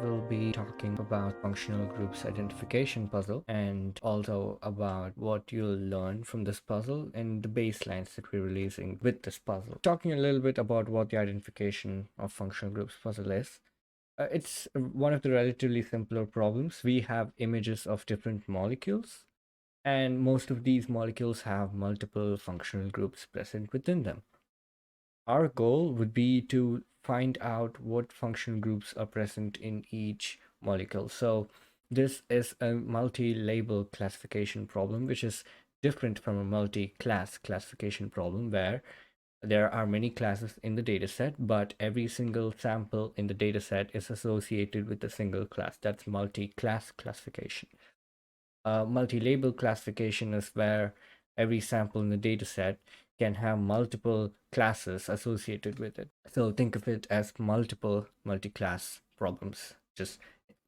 will be talking about functional groups identification puzzle and also about what you'll learn from this puzzle and the baselines that we're releasing with this puzzle. Talking a little bit about what the identification of functional groups puzzle is. It's one of the relatively simpler problems. We have images of different molecules, and most of these molecules have multiple functional groups present within them. Our goal would be to find out what functional groups are present in each molecule. So this is a multi-label classification problem, which is different from a multi-class classification problem where there are many classes in the dataset, but every single sample in the dataset is associated with a single class. That's multi-class classification. Multi-label classification is where every sample in the dataset can have multiple classes associated with it. So think of it as multiple multi-class problems just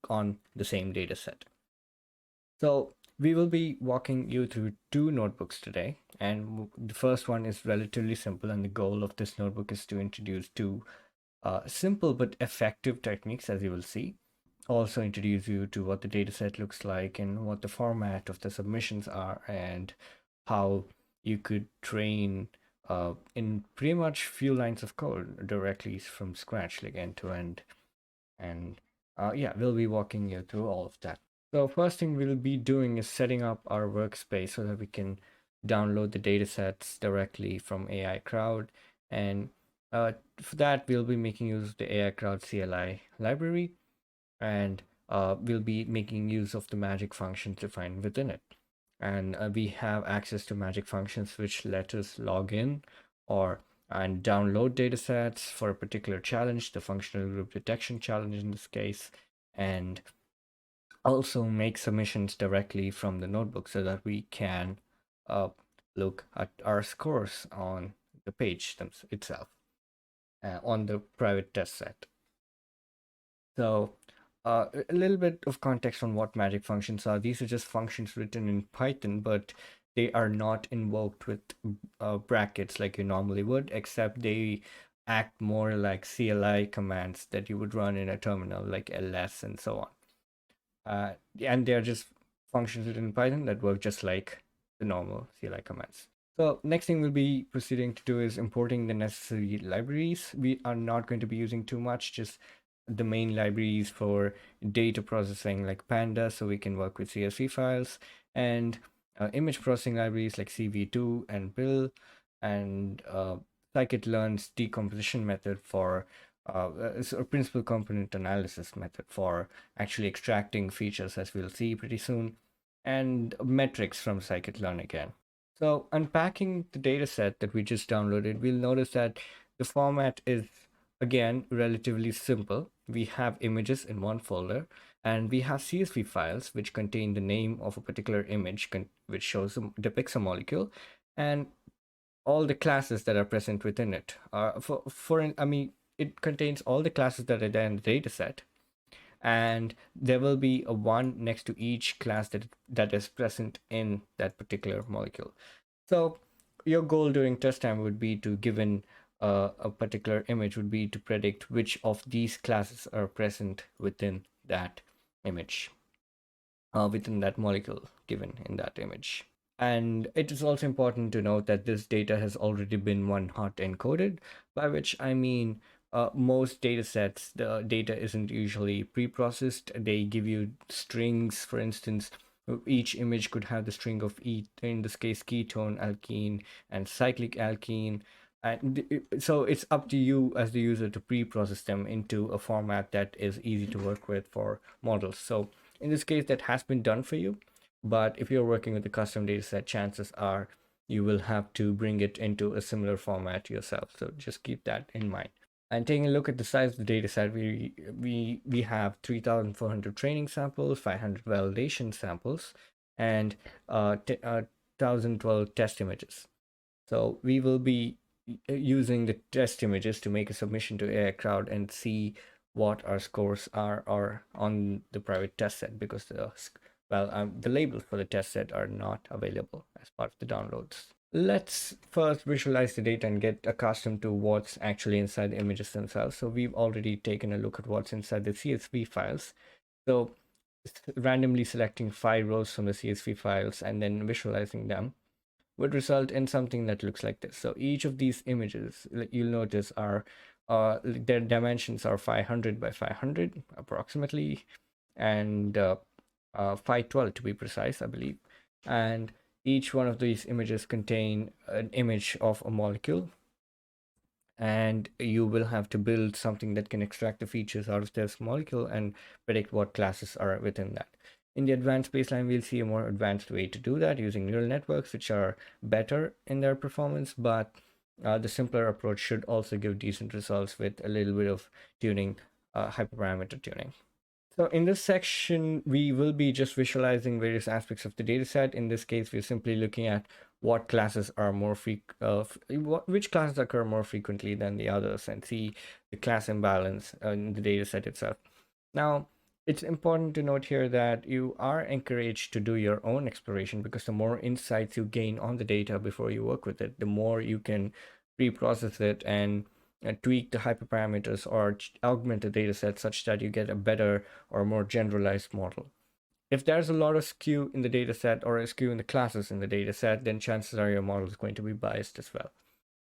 on the same dataset. So we will be walking you through two notebooks today, and the first one is relatively simple, and the goal of this notebook is to introduce two simple but effective techniques, as you will see. Also introduce you to what the dataset looks like and what the format of the submissions are and how you could train in pretty much few lines of code directly from scratch, like end to end. And yeah, we'll be walking you through all of that. So first thing we'll be doing is setting up our workspace so that we can download the datasets directly from AI Crowd. And for that, we'll be making use of the AI Crowd CLI library, and we'll be making use of the magic functions defined within it. And we have access to magic functions which let us log in or and download datasets for a particular challenge, the functional group detection challenge in this case, and also make submissions directly from the notebook so that we can look at our scores on the page itself on the private test set. So a little bit of context on what magic functions are. These are just functions written in Python, but they are not invoked with brackets like you normally would, except they act more like CLI commands that you would run in a terminal like ls and so on. And they're just functions written in Python that work just like the normal CLI commands. So next thing we'll be proceeding to do is importing the necessary libraries. We are not going to be using too much, just the main libraries for data processing like Panda, so we can work with CSV files, and image processing libraries like CV2 and Bill, and scikit-learn's decomposition method for a principal component analysis method for actually extracting features, as we'll see pretty soon, and metrics from scikit-learn again. So unpacking the data set that we just downloaded, we'll notice that the format is, again, relatively simple. We have images in one folder, and we have CSV files which contain the name of a particular image which depicts a molecule, and all the classes that are present within it. It contains all the classes that are there in the data set, and there will be a one next to each class that is present in that particular molecule. So your goal during test time would be to, given a particular image, would be to predict which of these classes are present within that image, within that molecule given in that image. And it is also important to note that this data has already been one hot encoded, by which I mean most data sets, the data isn't usually pre-processed. They give you strings, for instance. Each image could have the string of in this case, ketone, alkene, and cyclic alkene. And so it's up to you as the user to pre-process them into a format that is easy to work with for models. So in this case, that has been done for you. But if you're working with a custom data set, chances are you will have to bring it into a similar format yourself. So just keep that in mind. And taking a look at the size of the data set, we have 3,400 training samples, 500 validation samples, and 1,012 test images. So we will be using the test images to make a submission to AI Crowd and see what our scores are on the private test set, because the labels for the test set are not available as part of the downloads. Let's first visualize the data and get accustomed to what's actually inside the images themselves. So we've already taken a look at what's inside the CSV files. So randomly selecting 5 rows from the CSV files and then visualizing them would result in something that looks like this. So each of these images, you'll notice, are their dimensions are 500 by 500 approximately, and 512 to be precise, I believe. And each one of these images contain an image of a molecule, and you will have to build something that can extract the features out of this molecule and predict what classes are within that. In the advanced baseline, we'll see a more advanced way to do that using neural networks, which are better in their performance, but the simpler approach should also give decent results with a little bit of tuning, hyperparameter tuning. So in this section, we will be just visualizing various aspects of the dataset. In this case, we're simply looking at what classes are which classes occur more frequently than the others, and see the class imbalance in the dataset itself. Now, it's important to note here that you are encouraged to do your own exploration, because the more insights you gain on the data before you work with it, the more you can pre-process it and tweak the hyperparameters or augment the data set such that you get a better or more generalized model. If there's a lot of skew in the data set or a skew in the classes in the data set, then chances are your model is going to be biased as well.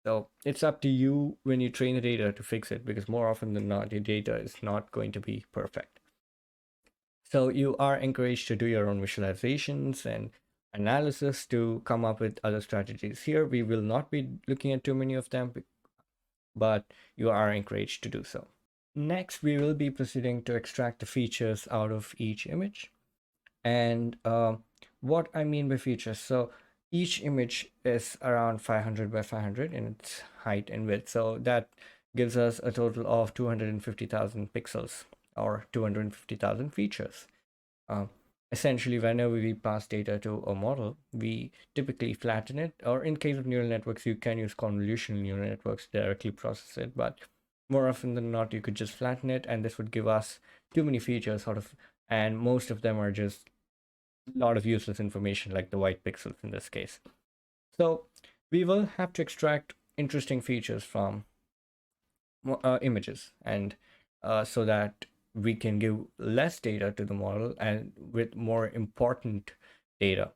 So it's up to you when you train the data to fix it, because more often than not, your data is not going to be perfect. So you are encouraged to do your own visualizations and analysis to come up with other strategies. Here, we will not be looking at too many of them, but you are encouraged to do so. Next, we will be proceeding to extract the features out of each image. And what I mean by features, so each image is around 500 by 500 in its height and width. So that gives us a total of 250,000 pixels or 250,000 features. Uh, Essentially, whenever we pass data to a model, we typically flatten it, or in case of neural networks, you can use convolutional neural networks to directly process it, but more often than not, you could just flatten it, and this would give us too many features, and most of them are just a lot of useless information, like the white pixels in this case. So we will have to extract interesting features from images, and so that we can give less data to the model and with more important data,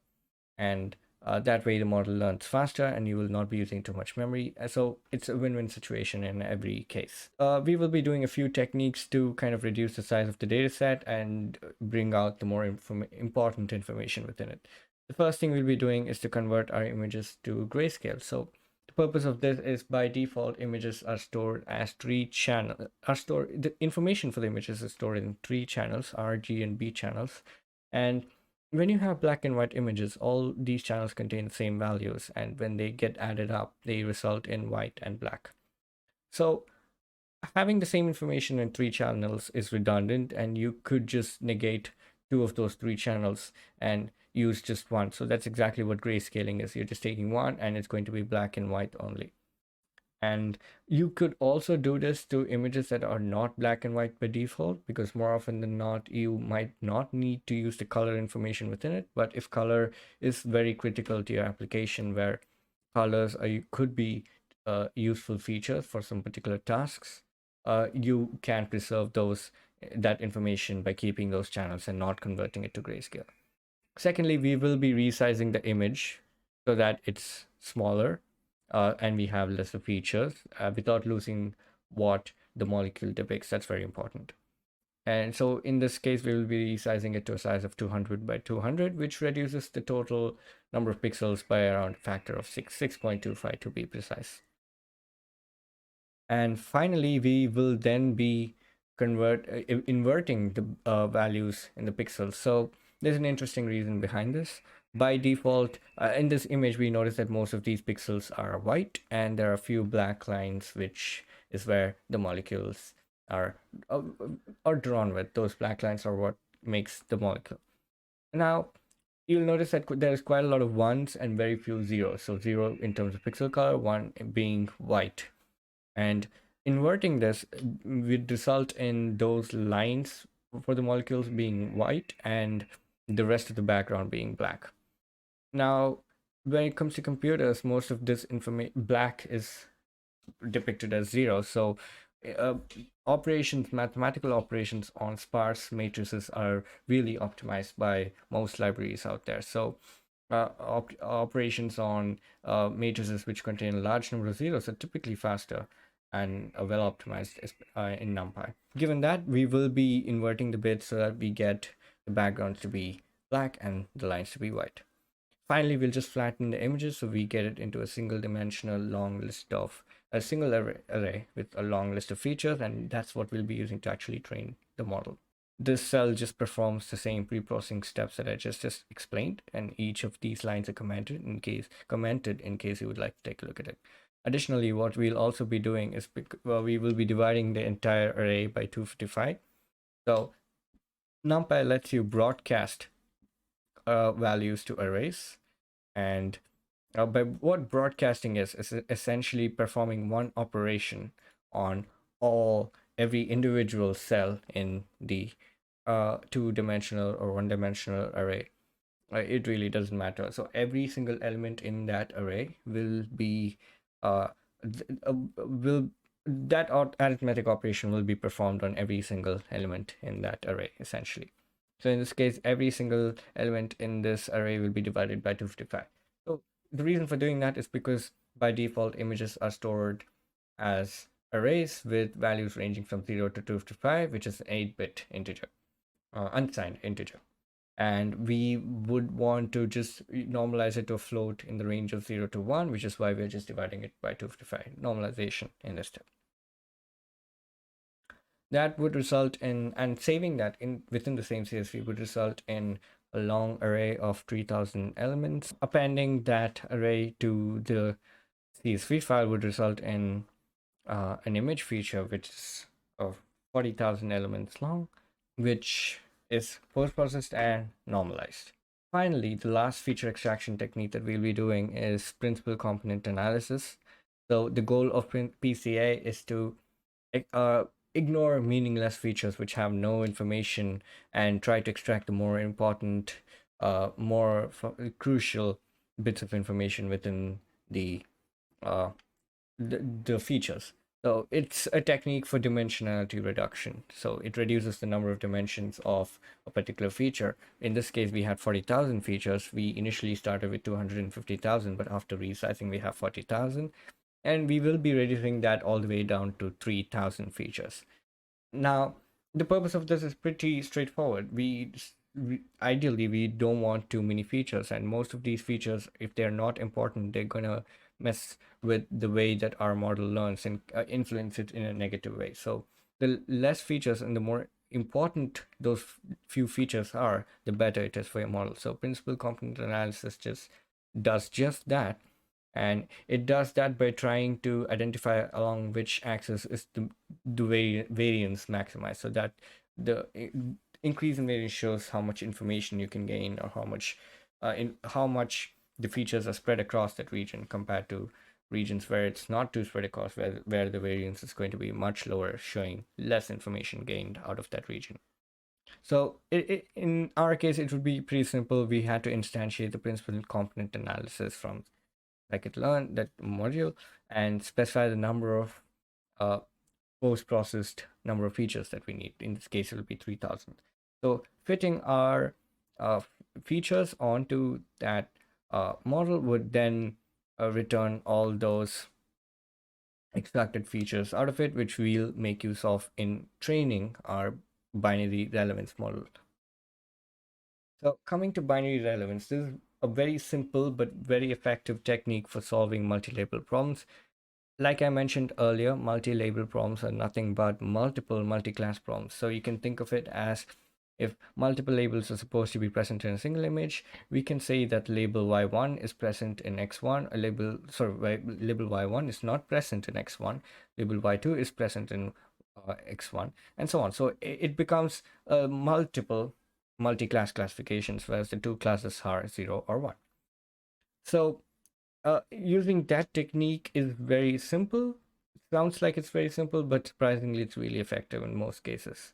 and that way the model learns faster and you will not be using too much memory. So it's a win-win situation in every case. We will be doing a few techniques to kind of reduce the size of the data set and bring out the more important information within it. The first thing we'll be doing is to convert our images to grayscale. So the purpose of this is, by default, images are stored as the information for the images is stored in three channels, R, G, and B channels. And when you have black and white images, all these channels contain the same values, and when they get added up, they result in white and black. So having the same information in three channels is redundant, and you could just negate two of those three channels and use just one. So that's exactly what grayscaling is. You're just taking one and it's going to be black and white only. And you could also do this to images that are not black and white by default, because more often than not, you might not need to use the color information within it. But if color is very critical to your application, where colors could be useful features for some particular tasks, you can preserve that information by keeping those channels and not converting it to grayscale. Secondly, we will be resizing the image so that it's smaller, and we have lesser features without losing what the molecule depicts. That's very important. And so in this case, we will be resizing it to a size of 200 by 200, which reduces the total number of pixels by around a factor of 6.25 to be precise. And finally, we will then be inverting the values in the pixels. So there's an interesting reason behind this. By default, in this image, we notice that most of these pixels are white, and there are a few black lines, which is where the molecules are drawn with. Those black lines are what makes the molecule. Now, you'll notice that there's quite a lot of ones and very few zeros. So zero in terms of pixel color, one being white. And inverting this would result in those lines for the molecules being white and the rest of the background being black. Now, when it comes to computers, most of this information, black is depicted as 0. So uh, mathematical operations on sparse matrices are really optimized by most libraries out there. So operations on matrices which contain a large number of zeros are typically faster and well optimized in NumPy. Given that, we will be inverting the bits so that we get the backgrounds to be black and the lines to be white. Finally, we'll just flatten the images so we get it into a single dimensional long list of a single array with a long list of features, and that's what we'll be using to actually train the model. This cell just performs the same pre-processing steps that I just explained, and each of these lines are commented in case you would like to take a look at it. Additionally, what we'll also be doing is we will be dividing the entire array by 255. So NumPy lets you broadcast values to arrays, and by what broadcasting is essentially performing one operation on every individual cell in the two-dimensional or one-dimensional array. It really doesn't matter. So every single element in that array will be uh, will that arithmetic operation will be performed on every single element in that array essentially. So in this case, every single element in this array will be divided by 255. So the reason for doing that is because by default images are stored as arrays with values ranging from 0 to 255, which is an 8-bit integer, unsigned integer. And we would want to just normalize it to a float in the range of 0 to 1, which is why we're just dividing it by 255, normalization in this step. That would result in, and saving that in within the same CSV would result in a long array of 3000 elements. Appending that array to the CSV file would result in an image feature which is of 40,000 elements long, which is post-processed and normalized. Finally, the last feature extraction technique that we'll be doing is principal component analysis. So the goal of PCA is to ignore meaningless features which have no information and try to extract the more important, more crucial bits of information within the uh, the features. So it's a technique for dimensionality reduction. So it reduces the number of dimensions of a particular feature. In this case, we had 40,000 features. We initially started with 250,000, but after resizing, we have 40,000. And we will be reducing that all the way down to 3,000 features. Now, the purpose of this is pretty straightforward. Ideally we don't want too many features, and most of these features, if they're not important, they're gonna mess with the way that our model learns and influence it in a negative way. So the less features and the more important those few features are, the better it is for your model. So principal component analysis does just that, and it does that by trying to identify along which axis is the variance maximized, so that the increase in variance shows how much information you can gain, or how much the features are spread across that region compared to regions where it's not too spread across, where the variance is going to be much lower, showing less information gained out of that region. So in our case, it would be pretty simple. We had to instantiate the principal component analysis from scikit-learn, that module, and specify the number of post-processed number of features that we need. In this case, it will be 3000. So fitting our features onto that model would then return all those extracted features out of it, which we'll make use of in training our binary relevance model. So coming to binary relevance, this is a very simple but very effective technique for solving multi-label problems. Like I mentioned earlier, multi-label problems are nothing but multiple multi-class problems. So you can think of it as, if multiple labels are supposed to be present in a single image, we can say that label y1 is present in x1, label y1 is not present in x1, label y2 is present in x1, and so on. So it becomes multiple multi-class classifications, whereas the two classes are 0 or 1. So using that technique is very simple. Sounds like it's very simple, but surprisingly, it's really effective in most cases.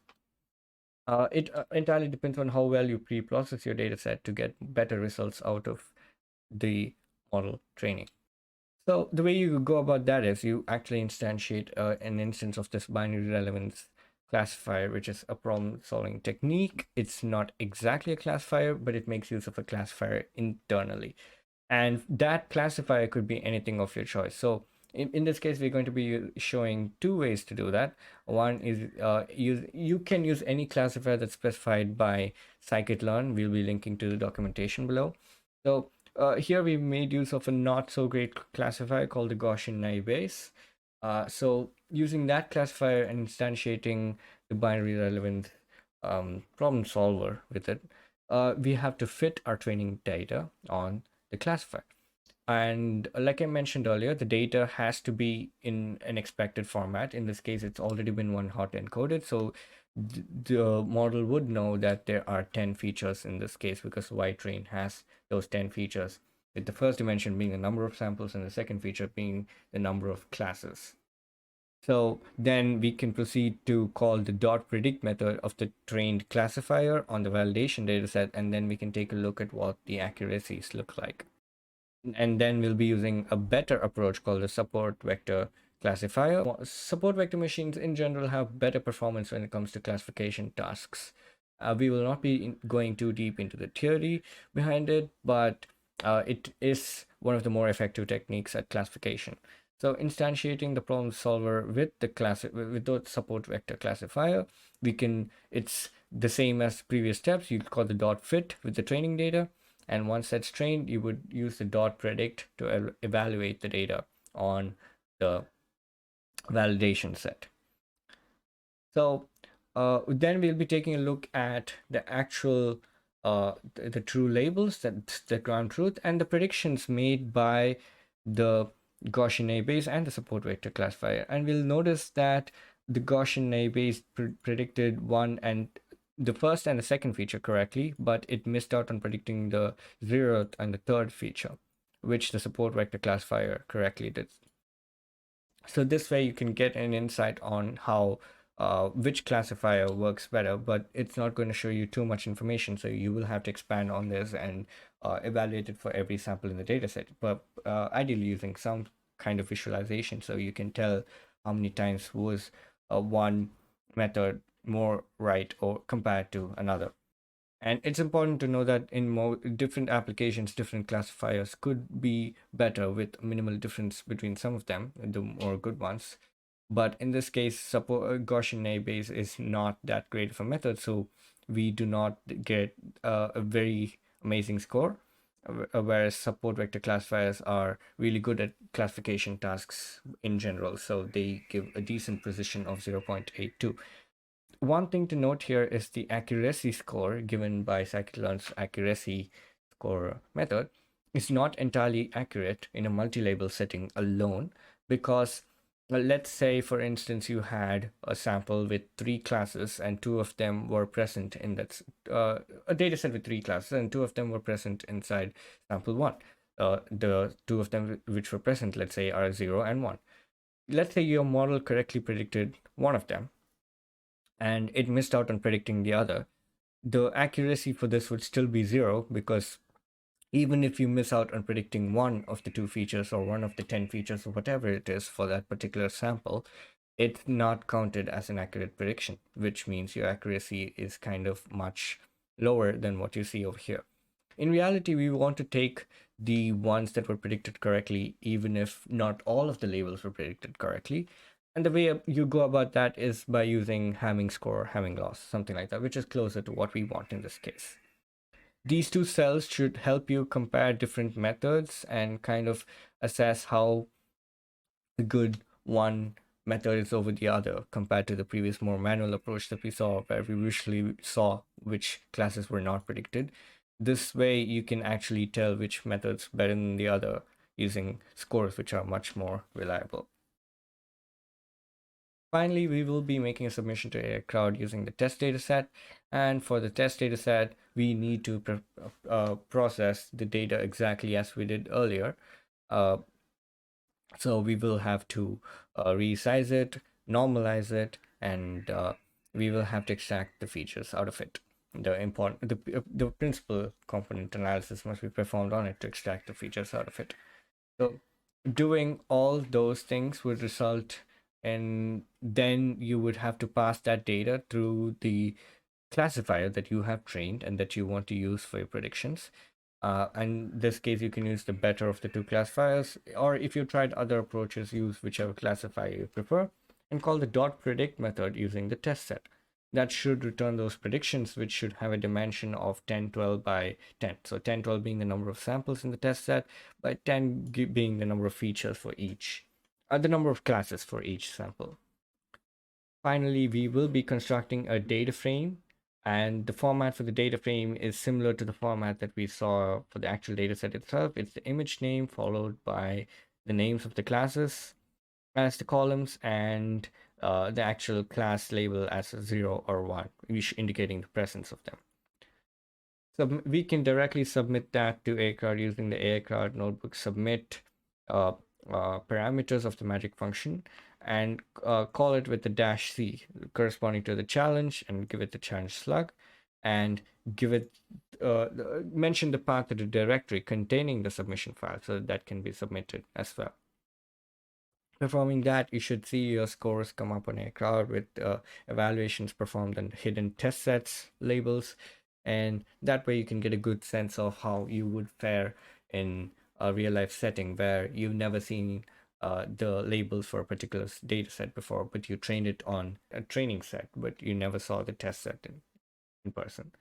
It entirely depends on how well you pre-process your data set to get better results out of the model training. So the way you go about that is you actually instantiate an instance of this binary relevance classifier, which is a problem solving technique. It's not exactly a classifier, but it makes use of a classifier internally. And that classifier could be anything of your choice. So in this case, we're going to be showing two ways to do that. One is you can use any classifier that's specified by scikit-learn. We'll be linking to the documentation below. So here we made use of a not so great classifier called the Gaussian naive Bayes. So using that classifier and instantiating the binary relevant problem solver with it, we have to fit our training data on the classifier. And like I mentioned earlier, the data has to be in an expected format. In this case, it's already been one hot encoded. So the model would know that there are 10 features in this case because Y-train has those 10 features, with the first dimension being the number of samples and the second feature being the number of classes. So then we can proceed to call the dot predict method of the trained classifier on the validation dataset, and then we can take a look at what the accuracies look like. And then we'll be using a better approach called the support vector classifier. Support vector machines in general have better performance when it comes to classification tasks. We will not be going too deep into the theory behind it, but it is one of the more effective techniques at classification. So instantiating the problem solver with the support vector classifier, it's the same as previous steps. You call the dot fit with the training data, and once that's trained, you would use the dot predict to evaluate the data on the validation set. So then we'll be taking a look at the actual the true labels, that's the ground truth, and the predictions made by the Gaussian naive Bayes and the support vector classifier. And we'll notice that the Gaussian naive Bayes predicted one and the first and the second feature correctly, but it missed out on predicting the 0th and the third feature, which the support vector classifier correctly did. So this way you can get an insight on how which classifier works better, but it's not going to show you too much information. So you will have to expand on this and evaluate it for every sample in the dataset, but ideally using some kind of visualization so you can tell how many times was one method more right or compared to another. And it's important to know that in more different applications, different classifiers could be better with minimal difference between some of them, the more good ones. But in this case, Gaussian naive Bayes is not that great of a method, so we do not get a very amazing score. Whereas support vector classifiers are really good at classification tasks in general, so they give a decent precision of 0.82. One thing to note here is the accuracy score given by scikit-learn's accuracy score method is not entirely accurate in a multi-label setting alone, because let's say, for instance, you had a sample with three classes and two of them were present in that a data set with three classes and two of them were present inside sample one. The two of them which were present, let's say, are 0 and 1. Let's say your model correctly predicted one of them and it missed out on predicting the other. The accuracy for this would still be 0, because even if you miss out on predicting one of the two features or one of the 10 features or whatever it is for that particular sample, it's not counted as an accurate prediction, which means your accuracy is kind of much lower than what you see over here. In reality, we want to take the ones that were predicted correctly, even if not all of the labels were predicted correctly. And the way you go about that is by using Hamming score, Hamming loss, something like that, which is closer to what we want in this case. These two cells should help you compare different methods and kind of assess how good one method is over the other compared to the previous more manual approach that we saw, where we usually saw which classes were not predicted. This way you can actually tell which method's better than the other using scores which are much more reliable. Finally, we will be making a submission to AI Crowd using the test dataset. And for the test dataset, we need to process the data exactly as we did earlier. So we will have to resize it, normalize it, and we will have to extract the features out of it. the principal component analysis must be performed on it to extract the features out of it. So doing all those things would result in, then you would have to pass that data through the classifier that you have trained and that you want to use for your predictions. And in this case, you can use the better of the two classifiers, or if you tried other approaches, use whichever classifier you prefer, and call the dot predict method using the test set. That should return those predictions, which should have a dimension of 10, 12 by 10. So 10, 12 being the number of samples in the test set, by 10 being the number of features for each, the number of classes for each sample. Finally, we will be constructing a data frame, and the format for the data frame is similar to the format that we saw for the actual data set itself. It's the image name followed by the names of the classes as the columns, and the actual class label as a 0 or 1, indicating the presence of them. So we can directly submit that to ACard using the ACard notebook submit parameters of the magic function, and call it with the -c corresponding to the challenge, and give it the challenge slug, and give it mention the path to the directory containing the submission file so that can be submitted as well. Performing that, you should see your scores come up on ACard with evaluations performed and hidden test sets labels, and that way you can get a good sense of how you would fare in a real life setting where you've never seen the labels for a particular data set before, but you trained it on a training set, but you never saw the test set in person.